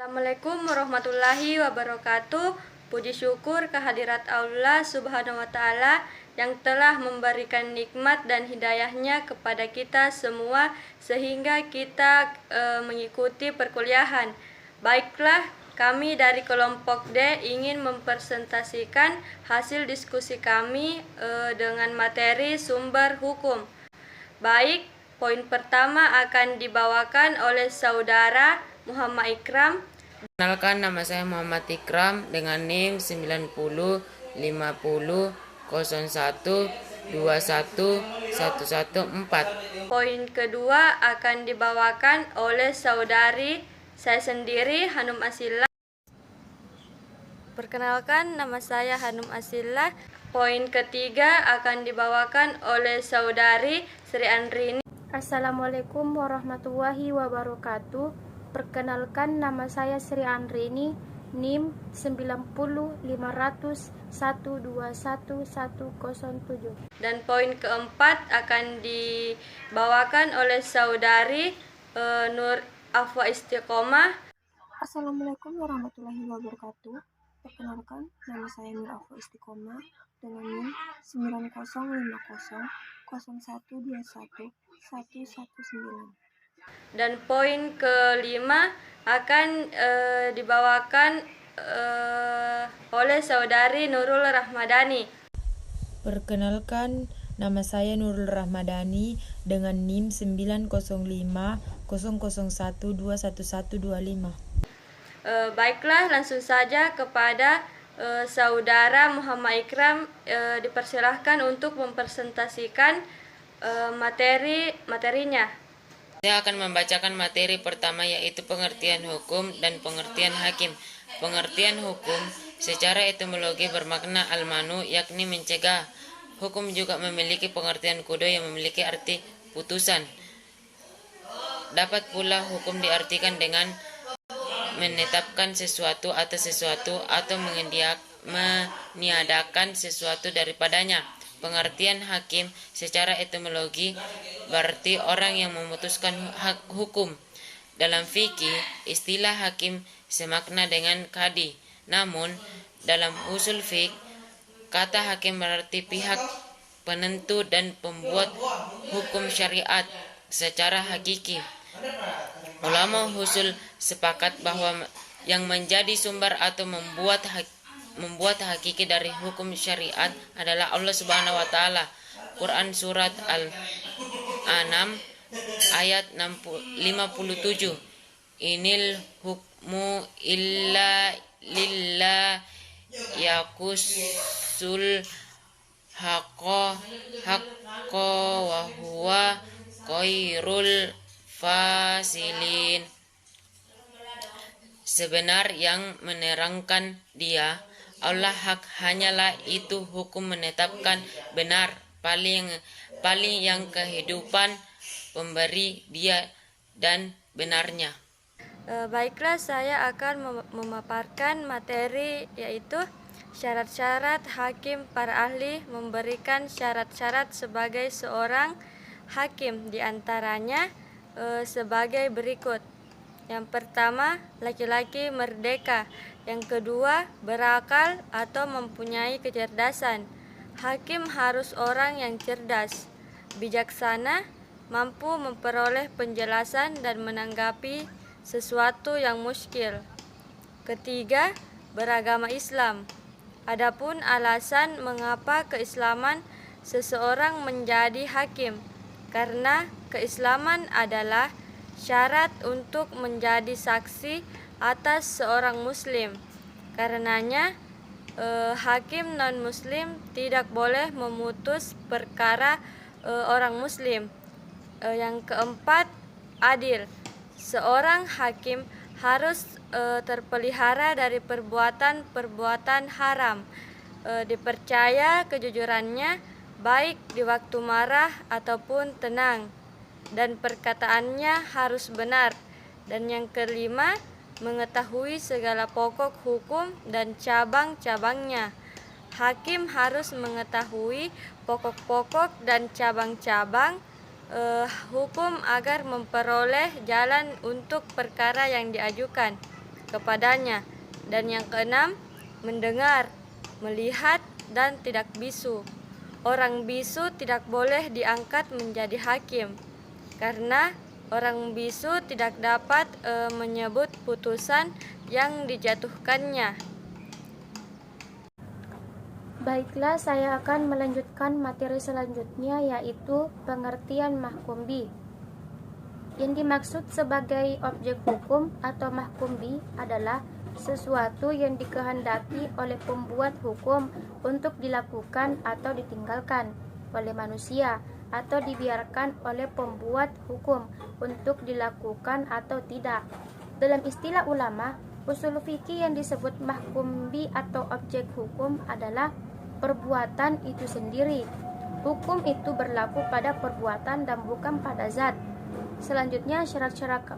Assalamualaikum warahmatullahi wabarakatuh. Puji syukur kehadirat Allah Subhanahu wa Ta'ala yang telah memberikan nikmat dan hidayahnya kepada kita semua sehingga kita mengikuti perkuliahan. Baiklah, kami dari kelompok D ingin mempresentasikan hasil diskusi kami dengan materi sumber hukum. Baik, poin pertama akan dibawakan oleh saudara Muhammad Ikram. Perkenalkan, nama saya Muhammad Ikram dengan NIM 90 50 01 21 114. Poin kedua akan dibawakan oleh saudari saya sendiri, Hanum Asila. Perkenalkan, nama saya Hanum Asila. Poin ketiga akan dibawakan oleh saudari Sri Andrini. Assalamualaikum warahmatullahi wabarakatuh. Perkenalkan, nama saya Sri Andrini, NIM 905001211107. Dan poin keempat akan dibawakan oleh saudari Nur Afwa Istiqomah. Assalamualaikum warahmatullahi wabarakatuh. Perkenalkan, nama saya Nur Afwa Istiqomah dengan NIM 905001211119. Dan poin kelima akan dibawakan oleh saudari Nurul Rahmadani. Perkenalkan, nama saya Nurul Rahmadani dengan NIM 90500121125. Baiklah, langsung saja kepada saudara Muhammad Ikram, dipersilahkan untuk mempresentasikan materinya. Saya akan membacakan materi pertama, yaitu pengertian hukum dan pengertian hakim. Pengertian hukum secara etimologi bermakna al-manu, yakni mencegah. Hukum juga memiliki pengertian kudo yang memiliki arti putusan. Dapat pula hukum diartikan dengan menetapkan sesuatu atas sesuatu atau meniadakan sesuatu daripadanya. Pengertian hakim secara etimologi berarti orang yang memutuskan hukum. Dalam fikih, istilah hakim semakna dengan kadi. Namun, dalam usul fiqh, kata hakim berarti pihak penentu dan pembuat hukum syariat secara hakiki. Ulama usul sepakat bahwa yang menjadi sumber atau membuat hakiki dari hukum syariat adalah Allah Subhanahu wa Ta'ala. Quran surat Al-An'am ayat 57. Inil hukmu illa lillah yaqusul haqqa wa huwa khairul fasilin. Sebenar yang menerangkan Dia, Allah hak, hanyalah itu hukum menetapkan benar, paling yang kehidupan pemberi Dia dan benarnya. Baiklah, saya akan memaparkan materi, yaitu syarat-syarat hakim. Para ahli memberikan syarat-syarat sebagai seorang hakim, diantaranya sebagai berikut. Yang pertama, laki-laki merdeka. Yang kedua, berakal atau mempunyai kecerdasan. Hakim harus orang yang cerdas, bijaksana, mampu memperoleh penjelasan dan menanggapi sesuatu yang muskil. Ketiga, beragama Islam. Adapun alasan mengapa keislaman seseorang menjadi hakim, karena keislaman adalah syarat untuk menjadi saksi atas seorang muslim. Karenanya hakim non-muslim tidak boleh memutus perkara orang muslim. Yang keempat, adil. Seorang hakim harus terpelihara dari perbuatan haram, dipercaya kejujurannya baik di waktu marah ataupun tenang, dan perkataannya harus benar. Dan yang kelima, mengetahui segala pokok hukum dan cabang-cabangnya. Hakim harus mengetahui pokok-pokok dan cabang-cabang hukum agar memperoleh jalan untuk perkara yang diajukan. kepadanya. Dan yang keenam, mendengar, melihat, dan tidak bisu. Orang bisu tidak boleh diangkat menjadi hakim, karena orang bisu tidak dapat menyebut putusan yang dijatuhkannya. Baiklah, saya akan melanjutkan materi selanjutnya, yaitu pengertian mahkum bih. Yang dimaksud sebagai objek hukum atau mahkum bih adalah sesuatu yang dikehendaki oleh pembuat hukum untuk dilakukan atau ditinggalkan oleh manusia, atau dibiarkan oleh pembuat hukum untuk dilakukan atau tidak. Dalam istilah ulama, usul fikih yang disebut mahkum bih atau objek hukum adalah perbuatan itu sendiri. Hukum itu berlaku pada perbuatan dan bukan pada zat. Selanjutnya, syarat-syarat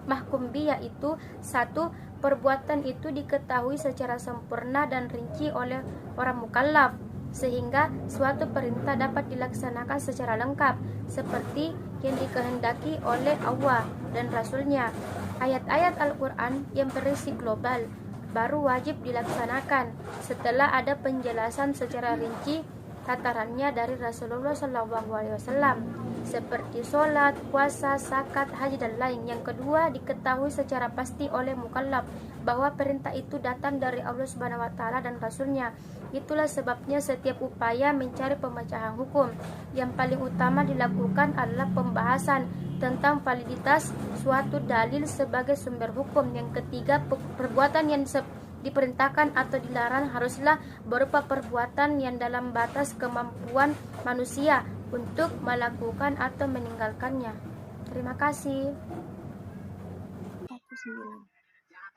mahkum bih yaitu: 1. Perbuatan itu diketahui secara sempurna dan rinci oleh orang mukallaf, sehingga suatu perintah dapat dilaksanakan secara lengkap seperti yang dikehendaki oleh Allah dan Rasul-Nya. Ayat-ayat Al-Quran yang berisi global baru wajib dilaksanakan setelah ada penjelasan secara rinci tatarannya dari Rasulullah SAW, seperti sholat, puasa, zakat, haji, dan lain. Yang kedua, diketahui secara pasti oleh mukallaf bahwa perintah itu datang dari Allah Subhanahu wa Ta'ala dan Rasul-Nya. Itulah sebabnya setiap upaya mencari pemecahan hukum yang paling utama dilakukan adalah pembahasan tentang validitas suatu dalil sebagai sumber hukum. Yang ketiga, perbuatan yang diperintahkan atau dilarang haruslah berupa perbuatan yang dalam batas kemampuan manusia untuk melakukan atau meninggalkannya. Terima kasih. 19.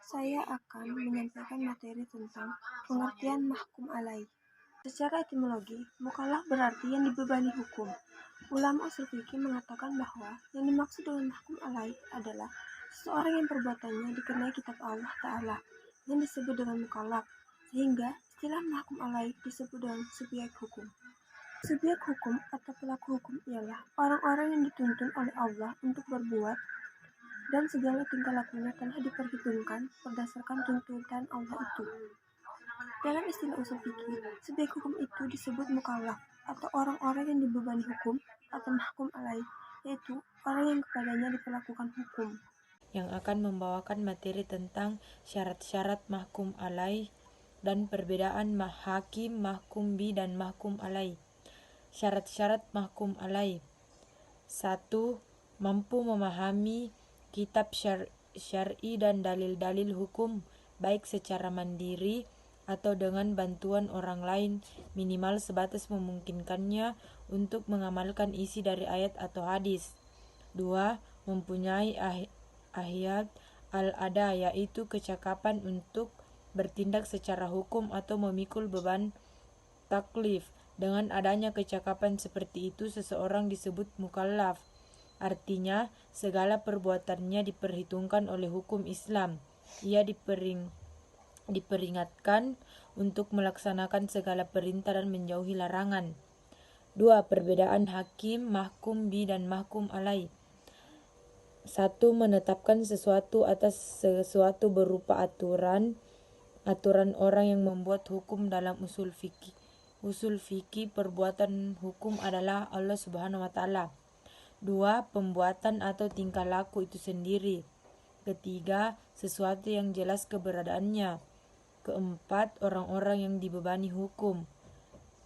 Saya akan menyampaikan materi tentang pengertian mahkum alaih. Secara etimologi, mukallaf berarti yang dibebani hukum. Ulama usul fikih mengatakan bahwa yang dimaksud dengan mahkum alaih adalah seseorang yang perbuatannya dikenai kitab Allah Ta'ala yang disebut dengan mukallaf, sehingga istilah mahkum alaih disebut dengan subjek hukum. Subjek hukum atau pelaku hukum ialah orang-orang yang dituntun oleh Allah untuk berbuat, dan segala tingkah lakunya telah diperhitungkan berdasarkan tuntutan Allah itu. Dalam istilah usul fikih, subjek hukum itu disebut mukallaf atau orang-orang yang dibebani hukum atau mahkum alaih, yaitu orang yang kepadanya diperlakukan hukum. Yang akan membawakan materi tentang syarat-syarat mahkum alaih dan perbedaan hakim, mahkum bih, dan mahkum alaih. Syarat-syarat mahkum alaih: 1. Mampu memahami kitab syar'i dan dalil-dalil hukum, baik secara mandiri atau dengan bantuan orang lain, minimal sebatas memungkinkannya untuk mengamalkan isi dari ayat atau hadis. 2. Mempunyai ahiyat al-ada, yaitu kecakapan untuk bertindak secara hukum atau memikul beban taklif. Dengan adanya kecakapan seperti itu, seseorang disebut mukallaf. Artinya, segala perbuatannya diperhitungkan oleh hukum Islam. Ia diperingatkan untuk melaksanakan segala perintah dan menjauhi larangan. 2. Perbedaan hakim, mahkum bih, dan mahkum alaih. 1. Menetapkan sesuatu atas sesuatu berupa aturan orang yang membuat hukum. Dalam usul fikih, perbuatan hukum adalah Allah Subhanahu wa Ta'ala. 2. Pembuatan atau tingkah laku itu sendiri. 3. Sesuatu yang jelas keberadaannya. 4. Orang-orang yang dibebani hukum.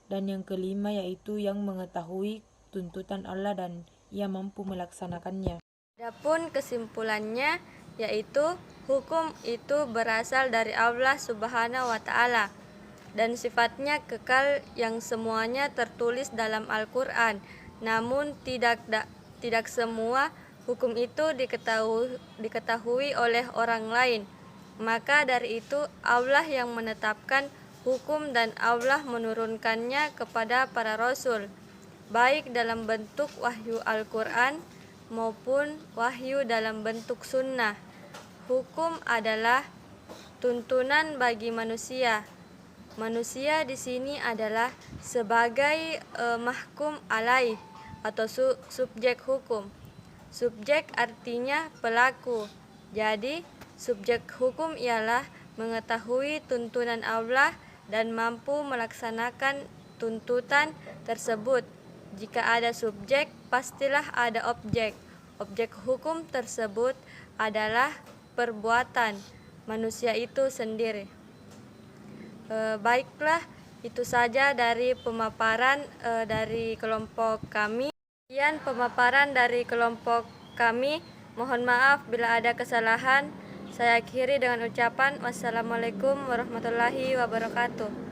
Dan yang kelima yaitu yang mengetahui tuntutan Allah dan ia mampu melaksanakannya. Adapun kesimpulannya yaitu hukum itu berasal dari Allah Subhanahu wa Ta'ala dan sifatnya kekal yang semuanya tertulis dalam Al-Quran. Namun tidak semua hukum itu diketahui oleh orang lain. Maka dari itu Allah yang menetapkan hukum dan Allah menurunkannya kepada para rasul, baik dalam bentuk wahyu Al-Quran maupun wahyu dalam bentuk sunnah. Hukum adalah tuntunan bagi manusia. Manusia di sini adalah sebagai mahkum alaih atau subjek hukum. Subjek artinya pelaku. Jadi Subjek hukum ialah mengetahui tuntunan Allah dan mampu melaksanakan tuntutan tersebut. Jika ada subjek, pastilah ada objek. Objek hukum tersebut adalah perbuatan manusia itu sendiri. Baiklah, itu saja dari pemaparan dari kelompok kami. Sekian pemaparan dari kelompok kami. Mohon maaf bila ada kesalahan. Saya akhiri dengan ucapan wassalamualaikum warahmatullahi wabarakatuh.